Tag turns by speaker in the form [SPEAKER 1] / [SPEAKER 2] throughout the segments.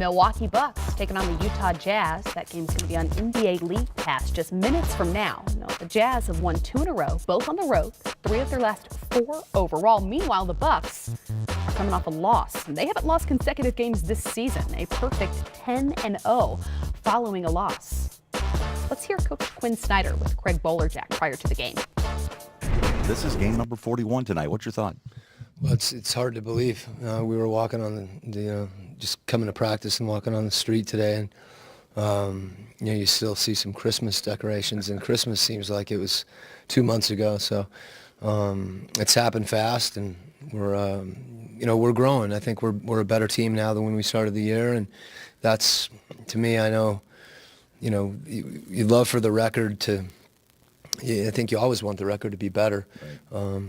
[SPEAKER 1] Milwaukee Bucks taking on the Utah Jazz. That game's going to be on NBA League Pass just minutes from now. The Jazz have won 2 in a row, both on the road, 3 of their last 4 overall. Meanwhile, the Bucks are coming off a loss. They haven't lost consecutive games this season, a perfect 10-0 following a loss. Let's hear Coach Quinn Snyder with Craig Bolerjack prior to the game.
[SPEAKER 2] This is game number 41 tonight. What's your thought?
[SPEAKER 3] Well, it's hard to believe. We were walking on the just coming to practice and walking on the street today, and you still see some Christmas decorations, and Christmas seems like it was 2 months ago. So it's happened fast, and we're growing. I think we're a better team now than when we started the year, and that's, to me, I know, you'd love for the record to. I think you always want the record to be better. Right.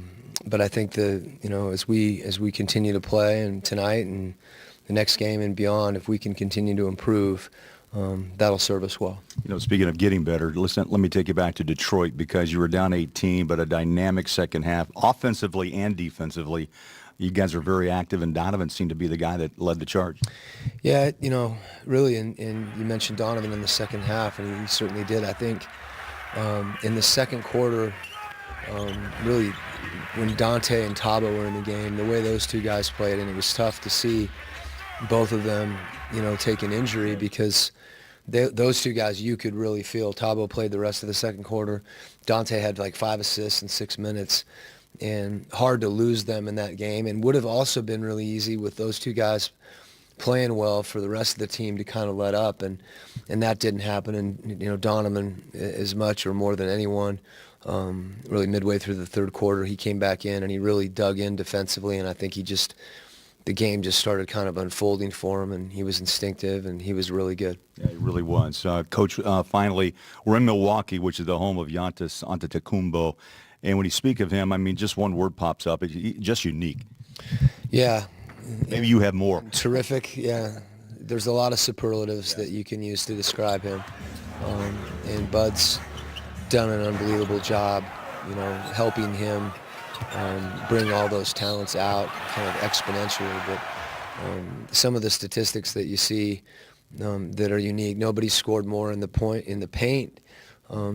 [SPEAKER 3] But I think as we continue to play, and tonight and the next game and beyond, if we can continue to improve, that'll serve us well.
[SPEAKER 2] Speaking of getting better, listen, let me take you back to Detroit, because you were down 18, but a dynamic second half, offensively and defensively. You guys are very active, and Donovan seemed to be the guy that led the charge.
[SPEAKER 3] Yeah, really, and you mentioned Donovan in the second half, and he certainly did. I think in the second quarter, really, when Dante and Tabo were in the game, the way those two guys played, and it was tough to see both of them, take an injury, because those two guys, you could really feel. Tabo played the rest of the second quarter. Dante had like 5 assists in 6 minutes, and hard to lose them in that game. And would have also been really easy with those two guys playing well for the rest of the team to kind of let up, and that didn't happen. And Donovan, as much or more than anyone, really midway through the third quarter, he came back in and he really dug in defensively, and I think the game just started kind of unfolding for him, and he was instinctive, and he was really good.
[SPEAKER 2] Yeah, he really was. Coach, finally, we're in Milwaukee, which is the home of Giannis Antetokounmpo, and when you speak of him, I mean, just one word pops up. It's just unique.
[SPEAKER 3] Yeah.
[SPEAKER 2] Maybe you have more.
[SPEAKER 3] Terrific, yeah. There's a lot of superlatives that you can use to describe him. And Bud's done an unbelievable job, helping him bring all those talents out kind of exponentially. But some of the statistics that you see that are unique, nobody's scored more in the paint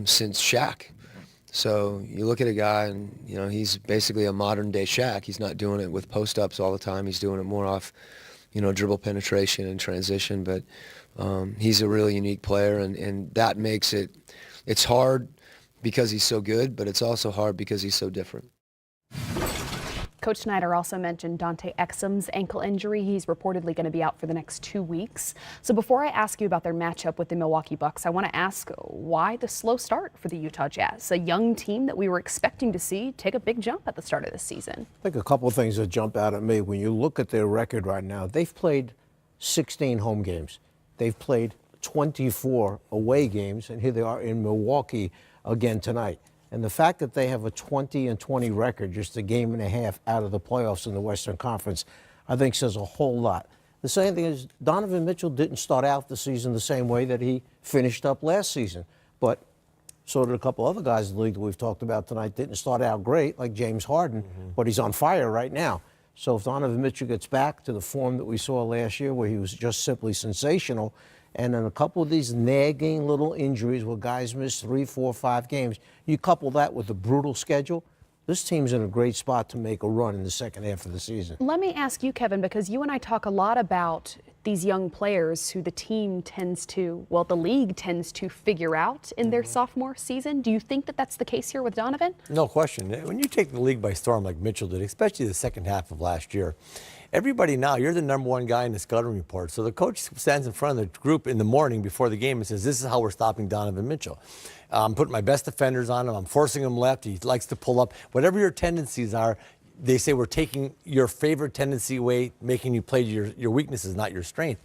[SPEAKER 3] since Shaq. So you look at a guy, and he's basically a modern-day Shaq. He's not doing it with post-ups all the time. He's doing it more off, dribble penetration and transition. But he's a really unique player, and that makes it's hard because he's so good, but it's also hard because he's so different.
[SPEAKER 1] Coach Snyder also mentioned Dante Exum's ankle injury. He's reportedly going to be out for the next 2 weeks. So before I ask you about their matchup with the Milwaukee Bucks, I want to ask why the slow start for the Utah Jazz, a young team that we were expecting to see take a big jump at the start of the season.
[SPEAKER 4] I think a couple of things that jump out at me. When you look at their record right now, they've played 16 home games. They've played 24 away games, and here they are in Milwaukee again tonight. And the fact that they have a 20-20 record, just a game and a half out of the playoffs in the Western Conference, I think says a whole lot. The same thing is Donovan Mitchell didn't start out the season the same way that he finished up last season. But so did a couple other guys in the league that we've talked about tonight. Didn't start out great, like James Harden, but he's on fire right now. So if Donovan Mitchell gets back to the form that we saw last year, where he was just simply sensational, and then a couple of these nagging little injuries where guys miss 3, 4, 5 games, you couple that with a brutal schedule, this team's in a great spot to make a run in the second half of the season.
[SPEAKER 1] Let me ask you, Kevin, because you and I talk a lot about these young players who the team the league tends to figure out in their sophomore season. Do you think that that's the case here with Donovan?
[SPEAKER 5] No question. When you take the league by storm like Mitchell did, especially the second half of last year, everybody now, you're the number one guy in the scouting report. So the coach stands in front of the group in the morning before the game and says, this is how we're stopping Donovan Mitchell. I'm putting my best defenders on him. I'm forcing him left. He likes to pull up. Whatever your tendencies are, they say we're taking your favorite tendency away, making you play your weaknesses, not your strength.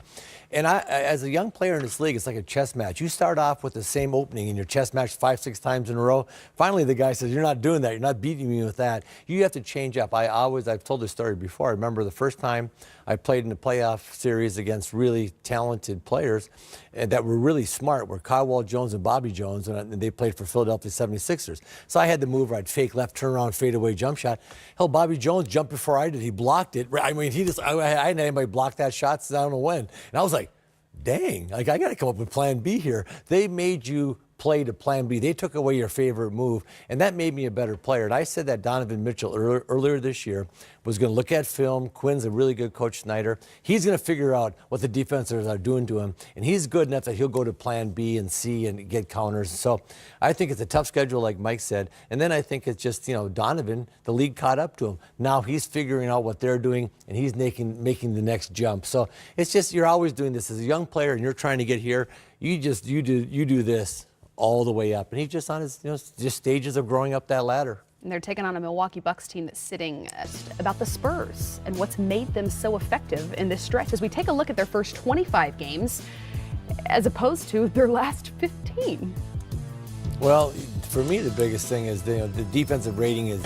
[SPEAKER 5] And as a young player in this league, it's like a chess match. You start off with the same opening in your chess match 5, 6 times in a row. Finally, the guy says, you're not doing that. You're not beating me with that. You have to change up. I've told this story before. I remember the first time I played in a playoff series against really talented players that were really smart, were Kyle Jones and Bobby Jones, and they played for Philadelphia 76ers. So I had the move where I'd fake left, turn around, fade away, jump shot. Hell, Bobby Jones jumped before I did. He blocked it. I mean, I hadn't had anybody block that shot, so I don't know when. And I was like, dang, like I got to come up with plan B here. They made you play to plan B. They took away your favorite move, and that made me a better player. And I said that Donovan Mitchell earlier this year was going to look at film. Quinn's a really good coach, Snyder. He's going to figure out what the defenders are doing to him, and he's good enough that he'll go to plan B and C and get counters. So I think it's a tough schedule, like Mike said. And then I think it's just, Donovan, the league caught up to him. Now he's figuring out what they're doing, and he's making the next jump. So it's just, you're always doing this as a young player, and you're trying to get here. You do this all the way up, and he's just on his just stages of growing up that ladder.
[SPEAKER 1] And they're taking on a Milwaukee Bucks team that's sitting about the Spurs and what's made them so effective in this stretch as we take a look at their first 25 games as opposed to their last 15.
[SPEAKER 5] Well, for me, the biggest thing is the defensive rating is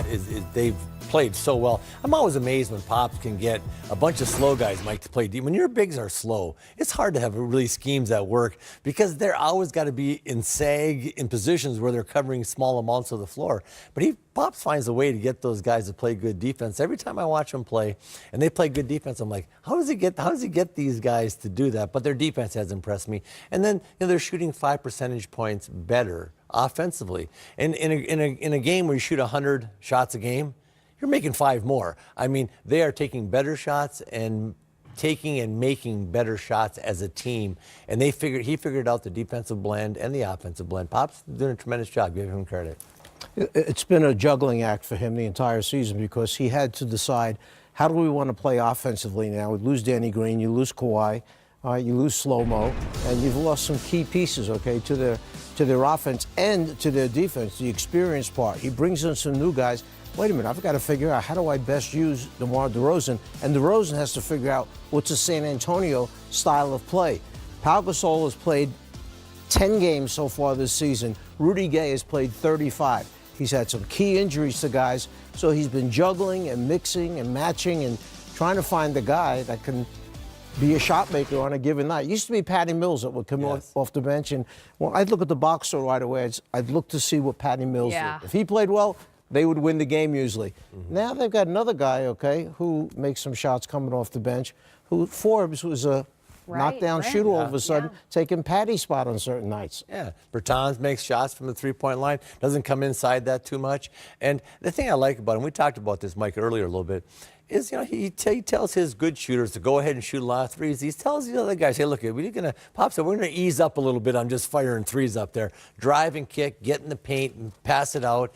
[SPEAKER 5] they've played so well. I'm always amazed when Pops can get a bunch of slow guys, Mike, to play deep. When your bigs are slow, it's hard to have really schemes that work because they're always got to be in sag in positions where they're covering small amounts of the floor. But Pops finds a way to get those guys to play good defense. Every time I watch them play and they play good defense, I'm like, how does he get these guys to do that? But their defense has impressed me. And then they're shooting 5 percentage points better offensively. And in a game where you shoot 100 shots a game, you're making 5 more. I mean, they are taking better shots and making better shots as a team. And he figured out the defensive blend and the offensive blend. Pop's doing a tremendous job. Give him credit.
[SPEAKER 4] It's been a juggling act for him the entire season because he had to decide, how do we want to play offensively now? We lose Danny Green, you lose Kawhi, you lose Slow-Mo, and you've lost some key pieces, okay, to their offense and to their defense, the experience part. He brings in some new guys. Wait a minute, I've got to figure out how do I best use DeMar DeRozan, and DeRozan has to figure out what's a San Antonio style of play. Pau Gasol has played 10 games so far this season. Rudy Gay has played 35. He's had some key injuries to guys, so he's been juggling and mixing and matching and trying to find the guy that can be a shot maker on a given night. It used to be Patty Mills that would come off the bench, and when I'd look at the box score right away, I'd look to see what Patty Mills did. If he played well, they would win the game usually. Now they've got another guy, okay, who makes some shots coming off the bench, who Forbes was a knockdown shooter all of a sudden, taking Patty's spot on certain nights.
[SPEAKER 5] Yeah, Bertans makes shots from the three-point line, doesn't come inside that too much. And the thing I like about him, we talked about this, Mike, earlier a little bit, is he tells his good shooters to go ahead and shoot a lot of threes. He tells the other guys, hey, look, Pop said, we're going to ease up a little bit on just firing threes up there. Drive and kick, get in the paint and pass it out.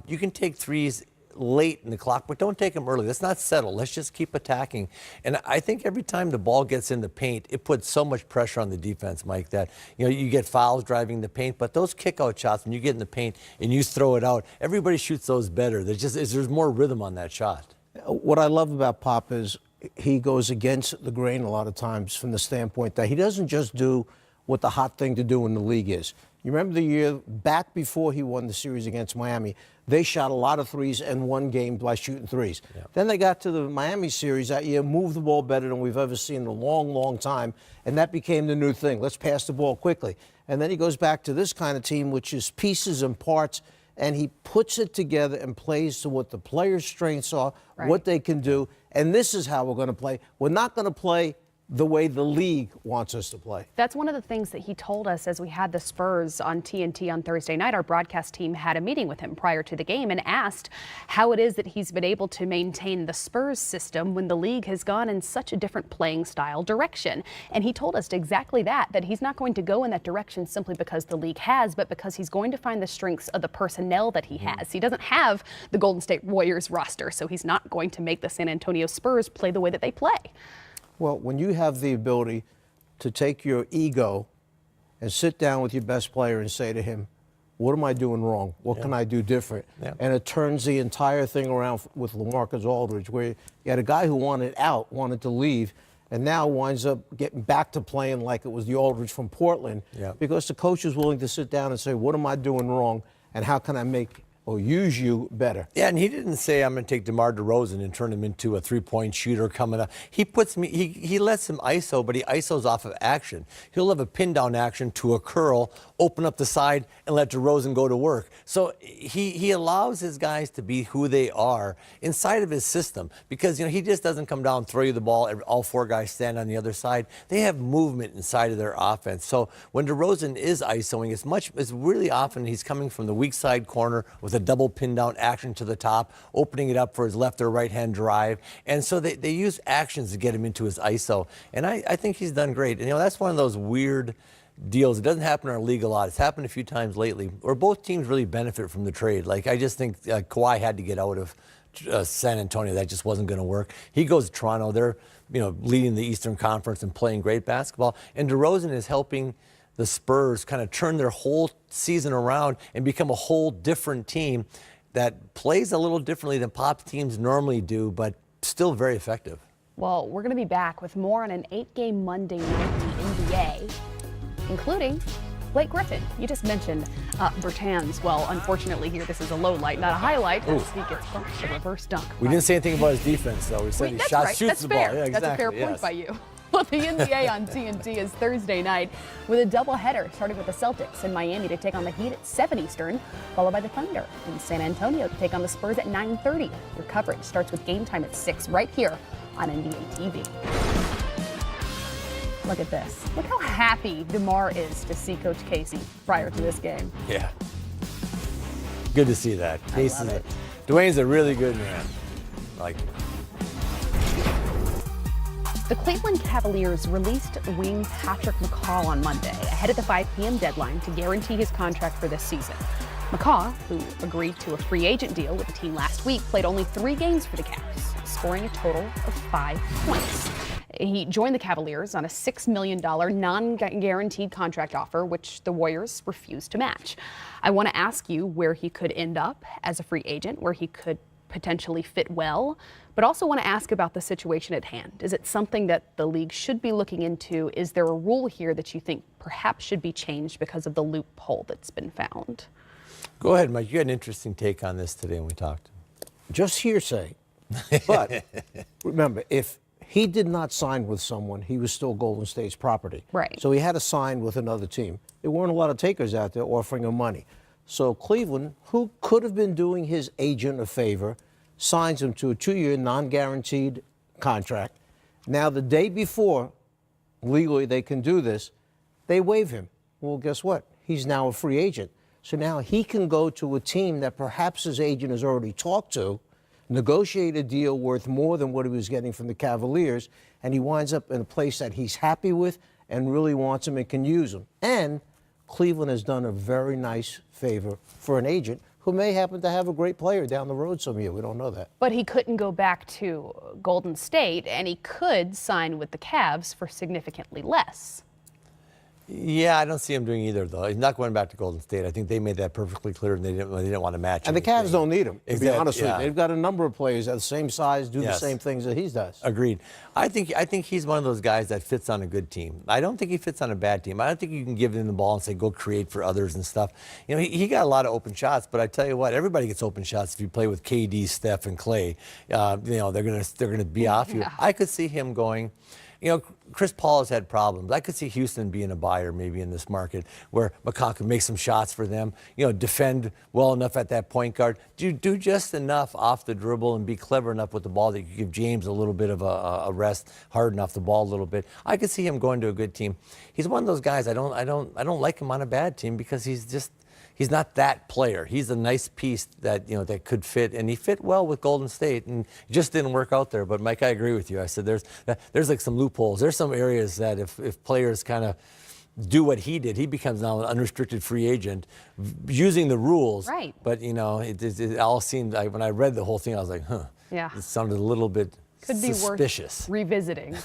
[SPEAKER 5] You can take threes late in the clock, but don't take them early. Let's not settle. Let's just keep attacking. And I think every time the ball gets in the paint, it puts so much pressure on the defense, Mike, that you get fouls driving the paint, but those kick-out shots, when you get in the paint and you throw it out, everybody shoots those better. There's more rhythm on that shot.
[SPEAKER 4] What I love about Pop is he goes against the grain a lot of times from the standpoint that he doesn't just do what the hot thing to do in the league is. You remember the year back before he won the series against Miami, they shot a lot of threes and won games by shooting threes. Then they got to the Miami series that year, moved the ball better than we've ever seen in a long, long time, and that became the new thing. Let's pass the ball quickly. And then he goes back to this kind of team, which is pieces and parts, and he puts it together and plays to what the players' strengths are, what they can do, and this is how we're going to play. We're not going to play the way the league wants us to play.
[SPEAKER 1] That's one of the things that he told us as we had the Spurs on TNT on Thursday night. Our broadcast team had a meeting with him prior to the game and asked how it is that he's been able to maintain the Spurs system when the league has gone in such a different playing style direction. And he told us exactly that he's not going to go in that direction simply because the league has, but because he's going to find the strengths of the personnel that he has. He doesn't have the Golden State Warriors roster, so he's not going to make the San Antonio Spurs play the way that they play.
[SPEAKER 4] Well, when you have the ability to take your ego and sit down with your best player and say to him, what am I doing wrong? What can I do different? And it turns the entire thing around with LaMarcus Aldridge, where you had a guy who wanted out, wanted to leave, and now winds up getting back to playing like it was the Aldridge from Portland, because the coach is willing to sit down and say, what am I doing wrong, and how can I make or use you better.
[SPEAKER 5] Yeah, and he didn't say I'm going to take DeMar DeRozan and turn him into a three-point shooter coming up. He lets him ISO, but he ISOs off of action. He'll have a pin down action to a curl, open up the side, and let DeRozan go to work. So he allows his guys to be who they are inside of his system, because he just doesn't come down, throw you the ball, all four guys stand on the other side. They have movement inside of their offense. So when DeRozan is ISOing, it's really often he's coming from the weak side corner with a double pin down action to the top, opening it up for his left or right hand drive. And so they use actions to get him into his ISO. And I think he's done great. And that's one of those weird deals. It doesn't happen in our league a lot. It's happened a few times lately where both teams really benefit from the trade. Like, I just think Kawhi had to get out of San Antonio. That just wasn't going to work. He goes to Toronto. They're leading the Eastern Conference and playing great basketball. And DeRozan is helping the Spurs kind of turn their whole season around and become a whole different team that plays a little differently than pop teams normally do, but still very effective.
[SPEAKER 1] Well, we're going to be back with more on an 8-game Monday night in the NBA, including Blake Griffin. You just mentioned Bertans. Well, unfortunately here, this is a low light, not a highlight, as he gets bumped, a reverse dunk.
[SPEAKER 5] We didn't say anything about his defense, though. We said he shoots the ball. Yeah, exactly.
[SPEAKER 1] That's a fair point by you. Well, the NBA on TNT is Thursday night with a doubleheader, starting with the Celtics in Miami to take on the Heat at 7 Eastern, followed by the Thunder in San Antonio to take on the Spurs at 9:30. Your coverage starts with game time at 6 right here on NBA TV. Look at this. Look how happy DeMar is to see Coach Casey prior to this game.
[SPEAKER 5] Yeah. Good to see that. Dwayne's a really good man. Like him.
[SPEAKER 1] The Cleveland Cavaliers released wing Patrick McCaw on Monday, ahead of the 5 p.m. deadline to guarantee his contract for this season. McCaw, who agreed to a free agent deal with the team last week, played only 3 games for the Cavs, scoring a total of 5 points. He joined the Cavaliers on a $6 million non-guaranteed contract offer, which the Warriors refused to match. I want to ask you where he could end up as a free agent, where he could potentially fit well, but also want to ask about the situation at hand. Is it something that the league should be looking into? Is there a rule here that you think perhaps should be changed because of the loophole that's been found?
[SPEAKER 5] Go ahead, Mike. You had an interesting take on this today when we talked.
[SPEAKER 4] Just hearsay. But remember, if he did not sign with someone, he was still Golden State's property.
[SPEAKER 1] Right.
[SPEAKER 4] So he had to sign with another team. There weren't a lot of takers out there offering him money. So Cleveland, who could have been doing his agent a favor, signs him to a 2-year non-guaranteed contract. Now, the day before, legally they can do this, they waive him. Well, guess what? He's now a free agent. So now he can go to a team that perhaps his agent has already talked to, negotiate a deal worth more than what he was getting from the Cavaliers, and he winds up in a place that he's happy with and really wants him and can use him. And Cleveland has done a very nice favor for an agent who may happen to have a great player down the road some year. We don't know that.
[SPEAKER 1] But he couldn't go back to Golden State, and he could sign with the Cavs for significantly less.
[SPEAKER 5] Yeah, I don't see him doing either, though. He's not going back to Golden State. I think they made that perfectly clear, and they didn't want to match him.
[SPEAKER 4] And the Cavs don't need him, to be honest with you.
[SPEAKER 5] Yeah.
[SPEAKER 4] They've got a number of players at the same size, do the same things that he does.
[SPEAKER 5] Agreed. I think he's one of those guys that fits on a good team. I don't think he fits on a bad team. I don't think you can give him the ball and say, go create for others and stuff. He got a lot of open shots, but I tell you what, everybody gets open shots if you play with KD, Steph, and Clay. They're gonna be off you. I could see him going. Chris Paul has had problems. I could see Houston being a buyer maybe in this market where McCaw can make some shots for them, defend well enough at that point guard, do just enough off the dribble and be clever enough with the ball that you give James a little bit of a rest, harden off the ball a little bit. I could see him going to a good team. He's one of those guys I don't like him on a bad team because he's not that player. He's a nice piece that that could fit, and he fit well with Golden State, and it just didn't work out there. But Mike, I agree with you. I said there's like some loopholes. There's some areas that if players kind of do what he did, he becomes now an unrestricted free agent using the rules.
[SPEAKER 1] Right.
[SPEAKER 5] But it all seemed like when I read the whole thing, I was like, huh.
[SPEAKER 1] Yeah.
[SPEAKER 5] It sounded a little bit
[SPEAKER 1] Could be
[SPEAKER 5] suspicious.
[SPEAKER 1] worth revisiting.